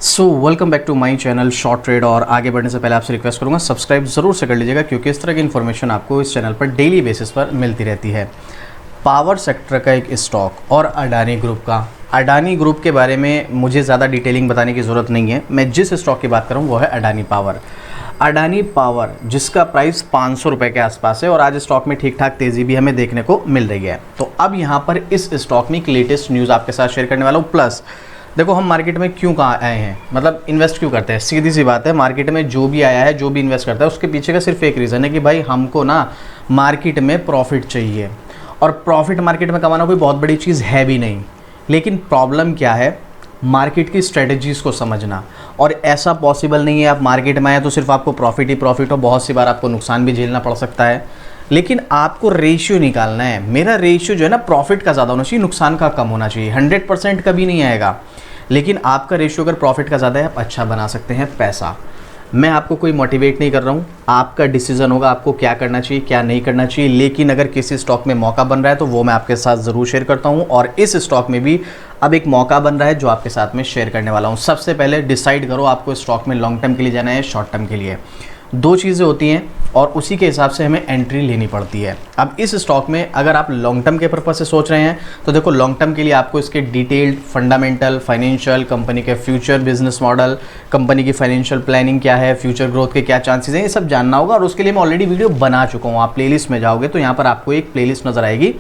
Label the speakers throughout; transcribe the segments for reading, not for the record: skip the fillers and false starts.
Speaker 1: So welcome back to my channel short trade. और आगे बढ़ने से पहले आपसे रिक्वेस्ट करूंगा सब्सक्राइब ज़रूर से कर लीजिएगा, क्योंकि इस तरह की इन्फॉर्मेशन आपको इस चैनल पर डेली बेसिस पर मिलती रहती है। पावर सेक्टर का एक स्टॉक और अडानी ग्रुप का। अडानी ग्रुप के बारे में मुझे ज़्यादा डिटेलिंग बताने की ज़रूरत नहीं है। मैं जिस स्टॉक की बात कर रहा हूँ वो है अडानी पावर। अडानी पावर जिसका प्राइस 500 रुपये के आसपास है और आज स्टॉक में ठीक ठाक तेज़ी भी हमें देखने को मिल रही है। तो अब यहाँ पर इस स्टॉक में एक लेटेस्ट न्यूज़ आपके साथ शेयर करने वाला हूँ। प्लस देखो, हम मार्केट में क्यों कहाँ आए हैं, मतलब इन्वेस्ट क्यों करते हैं। सीधी सी बात है, मार्केट में जो भी आया है, जो भी इन्वेस्ट करता है, उसके पीछे का सिर्फ एक रीज़न है कि भाई हमको ना मार्केट में प्रॉफिट चाहिए। और प्रॉफिट मार्केट में कमाना कोई बहुत बड़ी चीज़ है भी नहीं, लेकिन प्रॉब्लम क्या है, मार्केट की स्ट्रेटजीज़ को समझना। और ऐसा पॉसिबल नहीं है आप मार्केट में आए तो सिर्फ आपको प्रॉफिट ही प्रॉफिट हो, बहुत सी बार आपको नुकसान भी झेलना पड़ सकता है। लेकिन आपको रेशियो निकालना है। मेरा रेशियो जो है ना, प्रॉफिट का ज़्यादा होना चाहिए, नुकसान का कम होना चाहिए। 100% कभी नहीं आएगा, लेकिन आपका रेशियो अगर प्रॉफिट का ज़्यादा है, आप अच्छा बना सकते हैं पैसा। मैं आपको कोई मोटिवेट नहीं कर रहा हूँ, आपका डिसीजन होगा आपको क्या करना चाहिए क्या नहीं करना चाहिए। लेकिन अगर किसी स्टॉक में मौका बन रहा है तो वो मैं आपके साथ ज़रूर शेयर करता हूँ। और इस स्टॉक में भी अब एक मौका बन रहा है जो आपके साथ में शेयर करने वाला हूँ। सबसे पहले डिसाइड करो आपको स्टॉक में लॉन्ग टर्म के लिए जाना है, शॉर्ट टर्म के लिए। दो चीज़ें होती हैं और उसी के हिसाब से हमें एंट्री लेनी पड़ती है। अब इस स्टॉक में अगर आप लॉन्ग टर्म के पर्पज से सोच रहे हैं तो देखो, लॉन्ग टर्म के लिए आपको इसके डिटेल्ड फंडामेंटल, फाइनेंशियल, कंपनी के फ्यूचर बिजनेस मॉडल, कंपनी की फाइनेंशियल प्लानिंग क्या है, फ्यूचर ग्रोथ के क्या चांसेस हैं, ये सब जानना होगा। और उसके लिए मैं ऑलरेडी वीडियो बना चुका हूँ। आप प्लेलिस्ट में जाओगे तो यहाँ पर आपको एक प्लेलिस्ट नजर आएगी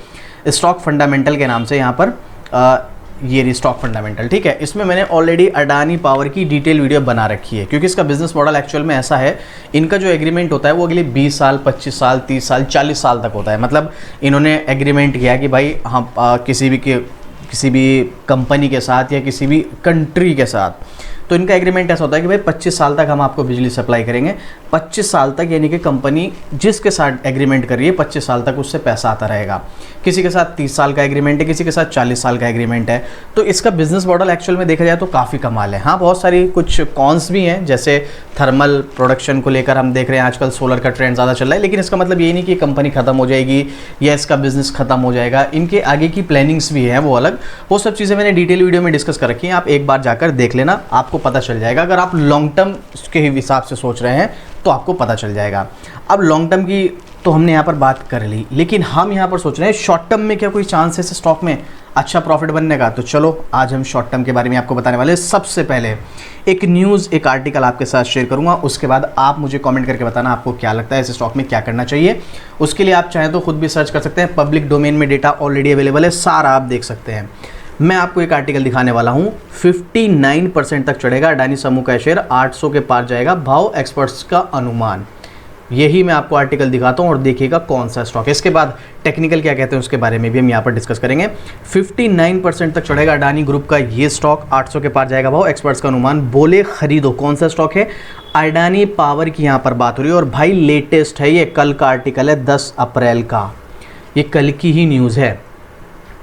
Speaker 1: स्टॉक फंडामेंटल के नाम से। यहाँ पर ये स्टॉक फंडामेंटल, ठीक है। इसमें मैंने ऑलरेडी अडानी पावर की डिटेल वीडियो बना रखी है, क्योंकि इसका बिजनेस मॉडल एक्चुअल में ऐसा है। इनका जो एग्रीमेंट होता है वो अगले 20 साल, 25 साल, 30 साल, 40 साल तक होता है। मतलब इन्होंने एग्रीमेंट किया कि भाई हम किसी भी कंपनी के साथ या किसी भी कंट्री के साथ, तो इनका एग्रीमेंट ऐसा होता है कि भाई 25 साल तक हम आपको बिजली सप्लाई करेंगे। 25 साल तक, यानी कि कंपनी जिसके साथ एग्रीमेंट कर रही है 25 साल तक उससे पैसा आता रहेगा। किसी के साथ 30 साल का एग्रीमेंट है, किसी के साथ 40 साल का एग्रीमेंट है। तो इसका बिजनेस मॉडल एक्चुअल में देखा जाए तो काफ़ी कमाल है। हाँ, बहुत सारी कुछ कॉन्स भी हैं, जैसे थर्मल प्रोडक्शन को लेकर हम देख रहे हैं आजकल सोलर का ट्रेंड ज़्यादा चल रहा है। लेकिन इसका मतलब ये नहीं कि कंपनी खत्म हो जाएगी या इसका बिजनेस खत्म हो जाएगा। इनके आगे की प्लानिंग्स भी हैं वो अलग, वो सब चीज़ें मैंने डिटेल वीडियो में डिस्कस कर रखी हैं। आप एक बार जाकर देख लेना, आपको पता चल जाएगा। अगर आप लॉन्ग टर्म के हिसाब से सोच रहे हैं तो आपको पता चल जाएगा। अब लॉन्ग टर्म की तो हमने यहाँ पर बात कर ली, लेकिन हम यहाँ पर सोच रहे हैं शॉर्ट टर्म में क्या कोई चांस है इस स्टॉक में अच्छा प्रॉफिट बनने का। तो चलो आज हम शॉर्ट टर्म के बारे में आपको बताने वाले हैं। सबसे पहले एक न्यूज़, एक आर्टिकल आपके साथ शेयर करूंगा, उसके बाद आप मुझे कमेंट करके बताना आपको क्या लगता है इस स्टॉक में क्या करना चाहिए। उसके लिए आप चाहें तो खुद भी सर्च कर सकते हैं, पब्लिक डोमेन में डेटा ऑलरेडी अवेलेबल है, सारा आप देख सकते हैं। मैं आपको एक आर्टिकल दिखाने वाला हूं। 59% तक चढ़ेगा अडानी समूह का शेयर, 800 के पार जाएगा, भाव एक्सपर्ट्स का अनुमान। यही मैं आपको आर्टिकल दिखाता हूं और देखिएगा कौन सा स्टॉक है। इसके बाद टेक्निकल क्या कहते हैं उसके बारे में भी हम यहाँ पर डिस्कस करेंगे। 59% तक चढ़ेगा अडानी ग्रुप का ये स्टॉक, 800 के पार जाएगा भाव, एक्सपर्ट्स का अनुमान। बोले खरीदो। कौन सा स्टॉक है? अडानी पावर की यहाँ पर बात हो रही है। और भाई लेटेस्ट है, ये कल का आर्टिकल है, 10 अप्रैल का, ये कल की ही न्यूज़ है।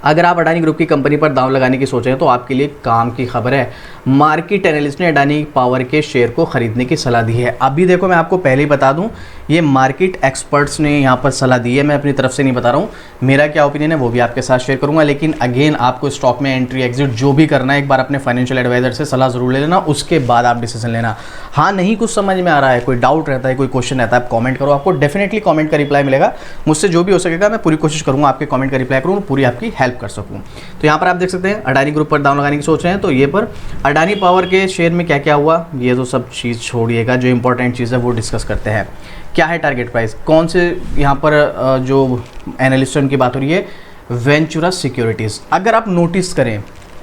Speaker 1: अगर आप अडानी ग्रुप की कंपनी पर दांव लगाने की सोच रहे हैं तो आपके लिए काम की खबर है। मार्केट एनालिस्ट ने अडानी पावर के शेयर को खरीदने की सलाह दी है। अभी देखो, मैं आपको पहले ही बता दूं, ये मार्केट एक्सपर्ट्स ने यहाँ पर सलाह दी है, मैं अपनी तरफ से नहीं बता रहा हूँ। मेरा क्या ओपिनियन है वो भी आपके साथ शेयर करूँगा। लेकिन अगेन आपको स्टॉक में एंट्री एग्जिट जो भी करना है, एक बार अपने फाइनेंशियल एडवाइजर से सलाह ज़रूर ले लेना, उसके बाद आप डिसीजन लेना। हाँ, नहीं कुछ समझ में आ रहा है, कोई डाउट रहता है, कोई क्वेश्चन रहता है, आप कॉमेंट करो, आपको डेफिनेटली कॉमेंट का रिप्लाई मिलेगा। मुझसे जो भी हो सकेगा मैं पूरी कोशिश करूँगा आपके कॉमेंट का रिप्लाई करूँ, पूरी आपकी हेल्प कर सकूँ। तो यहाँ पर आप देख सकते हैं अडानी ग्रुप पर दांव लगाने की सोच रहे हैं तो ये पर अडानी पावर के शेयर में क्या क्या हुआ, ये तो सब चीज़ छोड़िएगा, जो इंपॉर्टेंट चीज़ है वो डिस्कस करते हैं। क्या है टारगेट प्राइस, कौन से यहाँ पर जो एनालिस्ट की बात हो रही है, वेंचुरा सिक्योरिटीज़। अगर आप नोटिस करें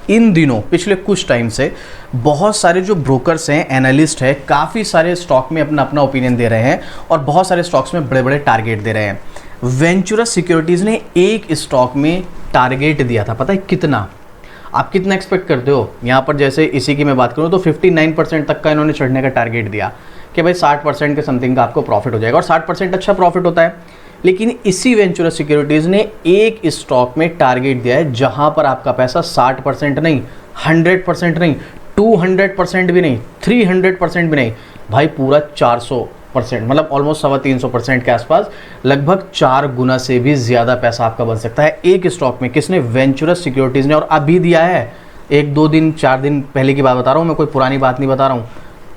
Speaker 1: इन दिनों पिछले कुछ टाइम से बहुत सारे जो ब्रोकर्स हैं, एनालिस्ट हैं, काफ़ी सारे स्टॉक में अपना अपना ओपिनियन दे रहे हैं और बहुत सारे स्टॉक्स में बड़े बड़े टारगेट दे रहे हैं। वेंचुरा सिक्योरिटीज़ ने एक स्टॉक में टारगेट दिया था, पता है कितना? आप कितना एक्सपेक्ट करते हो? यहाँ पर जैसे इसी की मैं बात करूँ तो 59% तक का इन्होंने चढ़ने का टारगेट दिया कि भाई 60% के समथिंग का आपको प्रॉफिट हो जाएगा, और 60% अच्छा प्रॉफिट होता है। लेकिन इसी वेंचुरा सिक्योरिटीज़ ने एक स्टॉक में टारगेट दिया है जहाँ पर आपका पैसा 60% नहीं, 100% नहीं, 200% भी नहीं, 300% भी नहीं, भाई पूरा 400%, मतलब ऑलमोस्ट 325% के आसपास, लगभग 4 गुना से भी ज़्यादा पैसा आपका बन सकता है एक स्टॉक में। किसने? वेंचुरा सिक्योरिटीज़ ने। और अभी दिया है 1-2 दिन 4 दिन पहले की बात बता रहा हूँ मैं, कोई पुरानी बात नहीं बता रहा हूँ।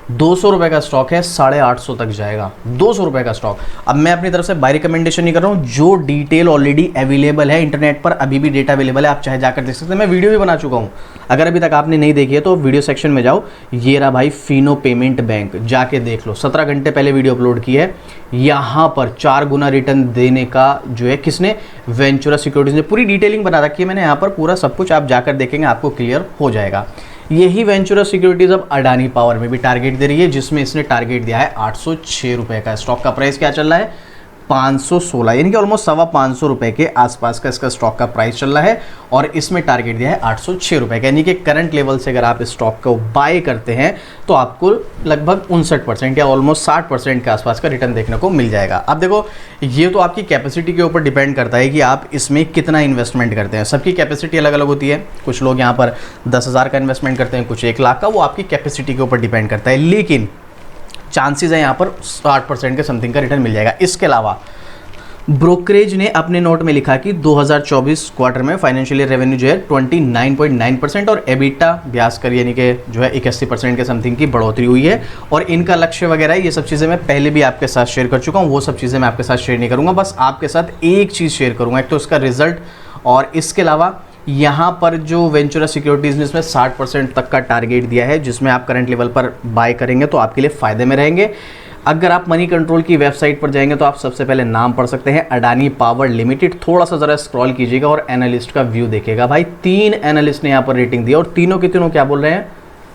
Speaker 1: 200 रुपये का स्टॉक है, 850 तक जाएगा। 200 रुपये का स्टॉक। अब मैं अपनी तरफ से बाय रिकमेंडेशन नहीं कर रहा हूँ, जो डिटेल ऑलरेडी अवेलेबल है इंटरनेट पर, अभी भी डेटा अवेलेबल है, आप चाहे जाकर देख सकते हैं। मैं वीडियो भी बना चुका हूँ, अगर अभी तक आपने नहीं देखी है तो वीडियो सेक्शन में जाओ, ये रहा भाई फिनो पेमेंट बैंक, जाके देख लो। 17 घंटे पहले वीडियो अपलोड की है। यहाँ पर 4 गुना रिटर्न देने का जो है किसने, वेंचुरा सिक्योरिटीज ने पूरी डिटेलिंग बना रखी है मैंने यहाँ पर, पूरा सब कुछ आप जाकर देखेंगे आपको क्लियर हो जाएगा। यही वेंचुरा सिक्योरिटीज अब अडानी पावर में भी टारगेट दे रही है, जिसमें इसने टारगेट दिया है 806 रुपये का। स्टॉक का प्राइस क्या चल रहा है, 516, यानी कि ऑलमोस्ट 525 रुपये के आसपास का इसका स्टॉक का प्राइस चल रहा है, और इसमें टारगेट दिया है 806 रुपये का। यानी कि करंट लेवल से अगर आप इस स्टॉक को बाय करते हैं तो आपको लगभग 59% या ऑलमोस्ट 60% के आसपास का रिटर्न देखने को मिल जाएगा। अब देखो, ये तो आपकी कैपेसिटी के ऊपर डिपेंड करता है कि आप इसमें कितना इन्वेस्टमेंट करते हैं। सबकी कैपेसिटी अलग अलग होती है, कुछ लोग यहाँ पर 10,000 का इन्वेस्टमेंट करते हैं, कुछ 1 लाख का, वो आपकी कैपेसिटी के ऊपर डिपेंड करता है, लेकिन चांसेस है यहाँ पर 60% के समथिंग का रिटर्न मिल जाएगा। इसके अलावा ब्रोकरेज ने अपने नोट में लिखा कि 2024 क्वार्टर में फाइनेंशियल ईयर रेवेन्यू जो है 29.9% और एबिटा ब्याज कर यानी कि जो है 81% के समथिंग की बढ़ोतरी हुई है, और इनका लक्ष्य वगैरह ये सब चीज़ें मैं पहले भी आपके साथ शेयर कर चुका हूँ, वो सब चीज़ें मैं आपके साथ शेयर नहीं करूँगा। बस आपके साथ एक चीज़ शेयर करूँगा, एक तो इसका रिजल्ट, और इसके अलावा यहाँ पर जो वेंचुरा सिक्योरिटीज़ ने इसमें 60% तक का टारगेट दिया है, जिसमें आप करंट लेवल पर बाय करेंगे तो आपके लिए फ़ायदे में रहेंगे। अगर आप मनी कंट्रोल की वेबसाइट पर जाएंगे तो आप सबसे पहले नाम पढ़ सकते हैं, अडानी पावर लिमिटेड। थोड़ा सा ज़रा स्क्रॉल कीजिएगा और एनालिस्ट का व्यू देखिएगा। भाई 3 एनालिस्ट ने यहाँ पर रेटिंग दी, और तीनों के तीनों क्या बोल रहे हैं,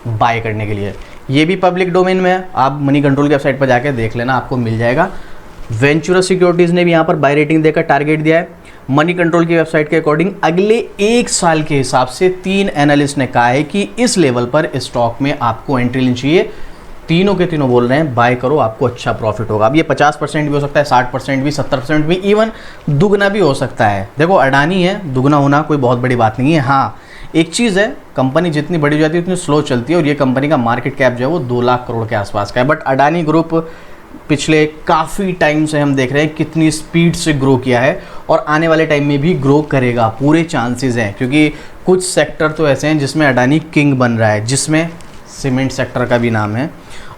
Speaker 1: बाय करने के लिए। ये भी पब्लिक डोमेन में है, आप मनी कंट्रोल की वेबसाइट पर जाकर देख लेना, आपको मिल जाएगा। वेंचुरा सिक्योरिटीज़ ने भी यहाँ पर बाय रेटिंग देकर टारगेट दिया है। मनी कंट्रोल की वेबसाइट के अकॉर्डिंग अगले 1 साल के हिसाब से 3 एनालिस्ट ने कहा है कि इस लेवल पर स्टॉक में आपको एंट्री लेनी चाहिए। तीनों के तीनों बोल रहे हैं बाय करो, आपको अच्छा प्रॉफिट होगा। अब ये 50% भी हो सकता है, 60% भी, 70% भी, इवन दुगना भी हो सकता है। देखो अडानी है, दुगना होना कोई बहुत बड़ी बात नहीं है। हाँ, एक चीज़ है, कंपनी जितनी बड़ी हो जाती है उतनी स्लो चलती है, और ये कंपनी का मार्केट कैप जो है वो 2 लाख करोड़ के आसपास का है। बट अडानी ग्रुप पिछले काफ़ी टाइम से हम देख रहे हैं कितनी स्पीड से ग्रो किया है, और आने वाले टाइम में भी ग्रो करेगा, पूरे चांसेस हैं। क्योंकि कुछ सेक्टर तो ऐसे हैं जिसमें अडानी किंग बन रहा है, जिसमें सीमेंट सेक्टर का भी नाम है,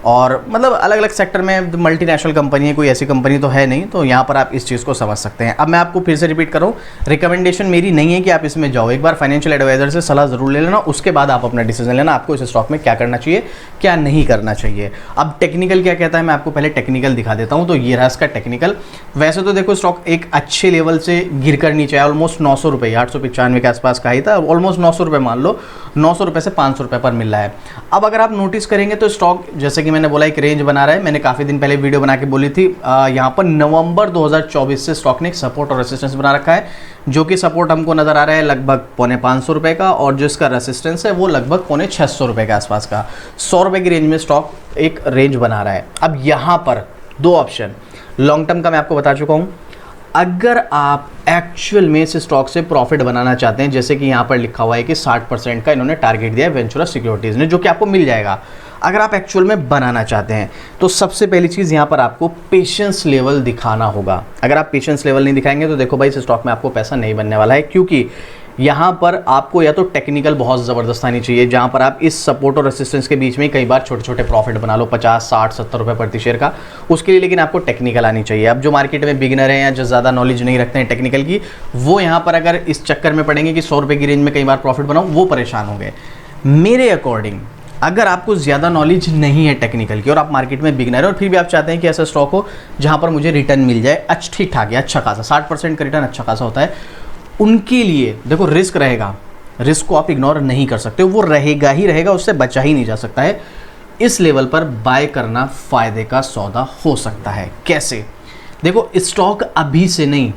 Speaker 1: और मतलब अलग अलग सेक्टर में मल्टीनेशनल कंपनी है, कोई ऐसी कंपनी तो है नहीं। तो यहाँ पर आप इस चीज़ को समझ सकते हैं। अब मैं आपको फिर से रिपीट कर रहा हूँ, रिकमेंडेशन मेरी नहीं है कि आप इसमें जाओ, एक बार फाइनेंशियल एडवाइजर से सलाह ज़रूर ले लेना, उसके बाद आप अपना डिसीजन लेना आपको इस स्टॉक में क्या करना चाहिए, क्या नहीं करना चाहिए। अब टेक्निकल क्या कहता है, मैं आपको पहले टेक्निकल दिखा देता हूँ। तो ये रहा इसका टेक्निकल। वैसे तो देखो स्टॉक एक अच्छे लेवल से गिर कर नीचे आया, ऑलमोस्ट 900 रुपये, 895 के आसपास का ही था, ऑलमोस्ट 900 रुपये मान लो, 900 रुपये से 500 रुपये पर मिल रहा है। अब अगर आप नोटिस करेंगे तो स्टॉक जैसे कि मैंने बोला एक रेंज बना रहा है। मैंने काफ़ी दिन पहले वीडियो बना के बोली थी, यहाँ पर नवंबर 2024 से स्टॉक ने एक सपोर्ट और रेसिस्टेंस बना रखा है, जो कि सपोर्ट हमको नज़र आ रहा है लगभग 550 रुपये का, और जो इसका रेसिस्टेंस है वो लगभग 650 रुपये के आसपास का। 100 रुपये की रेंज में स्टॉक एक रेंज बना रहा है। अब यहाँ पर 2 ऑप्शन, लॉन्ग टर्म का मैं आपको बता चुका हूँ। अगर आप एक्चुअल में इस स्टॉक से प्रॉफिट बनाना चाहते हैं, जैसे कि यहाँ पर लिखा हुआ है कि 60% का इन्होंने टारगेट दिया है वेंचुरा सिक्योरिटीज़ ने, जो कि आपको मिल जाएगा। अगर आप एक्चुअल में बनाना चाहते हैं तो सबसे पहली चीज़ यहाँ पर आपको पेशेंस लेवल दिखाना होगा। अगर आप पेशेंस लेवल नहीं दिखाएंगे तो देखो भाई इस स्टॉक में आपको पैसा नहीं बनने वाला है, क्योंकि यहाँ पर आपको या तो टेक्निकल बहुत ज़बरदस्त आनी चाहिए, जहाँ पर आप इस सपोर्ट और रेसिस्टेंस के बीच में कई बार छोटे छोटे प्रॉफिट बना लो, 50, 60, 70 रुपये प्रति शेयर का, उसके लिए लेकिन आपको टेक्निकल आनी चाहिए। अब जो मार्केट में बिगिनर हैं या जो ज़्यादा नॉलेज नहीं रखते हैं टेक्निकल की, वो यहाँ पर अगर इस चक्कर में पड़ेंगे कि 100 रुपये की रेंज में कई बार प्रॉफिट बनाओ, वो परेशान होंगे। मेरे अकॉर्डिंग अगर आपको ज़्यादा नॉलेज नहीं है टेक्निकल की और आप मार्केट में बिगनर है और फिर भी आप चाहते हैं कि ऐसा स्टॉक हो जहाँ पर मुझे रिटर्न मिल जाए ठीक ठाक है, अच्छा खासा 60% का रिटर्न अच्छा खासा होता है, उनके लिए देखो रिस्क रहेगा, रिस्क को आप इग्नोर नहीं कर सकते, वो रहेगा ही रहेगा, उससे बचा ही नहीं जा सकता है। इस लेवल पर बाय करना फ़ायदे का सौदा हो सकता है। कैसे? देखो स्टॉक अभी से नहीं,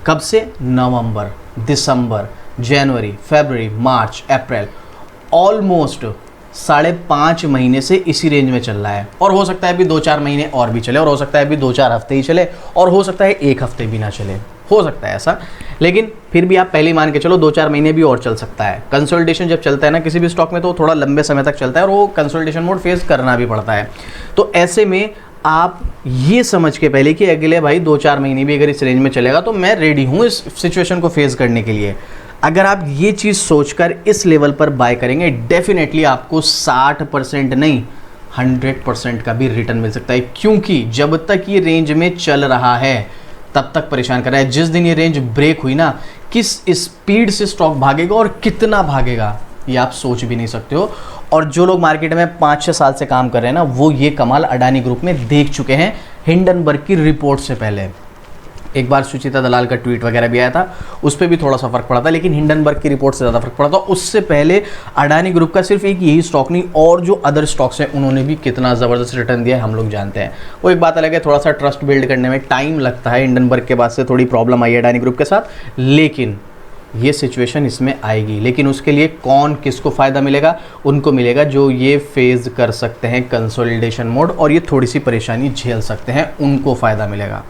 Speaker 1: कब से? नवंबर, दिसंबर, जनवरी, फरवरी, मार्च, अप्रैल, ऑलमोस्ट 5.5 महीने से इसी रेंज में चल रहा है, और हो सकता है अभी 2-4 महीने और भी चले, और हो सकता है अभी 2-4 हफ्ते ही चले, और हो सकता है 1 हफ्ते भी ना चले, हो सकता है ऐसा, लेकिन फिर भी आप पहले ही मान के चलो 2-4 महीने भी और चल सकता है। कंसोलिडेशन जब चलता है ना किसी भी स्टॉक में तो थोड़ा लंबे समय तक चलता है और वो कंसोलिडेशन मोड फेस करना भी पड़ता है। तो ऐसे में आप ये समझ के पहले कि अगले भाई 2-4 महीने भी अगर इस रेंज में चलेगा तो मैं रेडी हूँ इस सिचुएशन को फेस करने के लिए। अगर आप ये चीज़ सोचकर इस लेवल पर बाय करेंगे, डेफिनेटली आपको 60% नहीं 100% का भी रिटर्न मिल सकता है, क्योंकि जब तक ये रेंज में चल रहा है तब तक परेशान कर रहा है। जिस दिन ये रेंज ब्रेक हुई ना, किस स्पीड से स्टॉक भागेगा और कितना भागेगा ये आप सोच भी नहीं सकते हो। और जो लोग मार्केट में 5-6 साल से काम कर रहे हैं ना, वो ये कमाल अडानी ग्रुप में देख चुके हैं हिंडनबर्ग की रिपोर्ट से पहले। एक बार सुचिता दलाल का ट्वीट वगैरह भी आया था, उस पर भी थोड़ा सा फर्क पड़ा था, लेकिन हिंडनबर्ग की रिपोर्ट से ज़्यादा फर्क पड़ा था। उससे पहले अडानी ग्रुप का सिर्फ एक यही स्टॉक नहीं, और जो अदर स्टॉक्स हैं उन्होंने भी कितना ज़बरदस्त रिटर्न दिया है हम लोग जानते हैं। वो एक बात अलग है, थोड़ा सा ट्रस्ट बिल्ड करने में टाइम लगता है। हिंडनबर्ग के बाद से थोड़ी प्रॉब्लम आई है अडानी ग्रुप के साथ, लेकिन ये सिचुएशन इसमें आएगी। लेकिन उसके लिए कौन किसको फ़ायदा मिलेगा? उनको मिलेगा जो ये फेज़ कर सकते हैं कंसोलिडेशन मोड और ये थोड़ी सी परेशानी झेल सकते हैं, उनको फ़ायदा मिलेगा।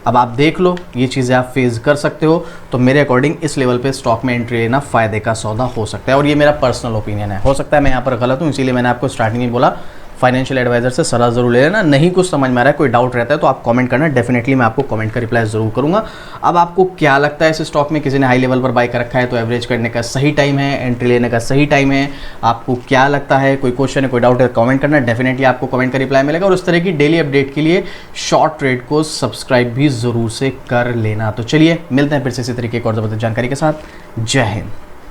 Speaker 1: अब आप देख लो, ये चीज़ें आप फेस कर सकते हो, तो मेरे अकॉर्डिंग इस लेवल पे स्टॉक में एंट्री लेना फ़ायदे का सौदा हो सकता है। और ये मेरा पर्सनल ओपिनियन है, हो सकता है मैं यहाँ पर गलत हूँ, इसीलिए मैंने आपको स्टार्टिंग में बोला फाइनेंशियल एडवाइजर से सलाह ज़रूर ले लेना। नहीं कुछ समझ में आ रहा है, कोई डाउट रहता है तो आप कमेंट करना, डेफिनेटली मैं आपको कमेंट का रिप्लाई ज़रूर करूँगा। अब आपको क्या लगता है इस स्टॉक में? किसी ने हाई लेवल पर बाय कर रखा है तो एवरेज करने का सही टाइम है, एंट्री लेने का सही टाइम है? आपको क्या लगता है? कोई क्वेश्चन है, कोई डाउट है, कमेंट करना, डेफिनेटली आपको कमेंट का रिप्लाई मिलेगा। और उस तरह की डेली अपडेट के लिए शॉर्ट ट्रेड को सब्सक्राइब भी ज़रूर से कर लेना। तो चलिए मिलते हैं फिर से इसी तरीके की और ज़बरदस्त जानकारी के साथ। जय हिंद।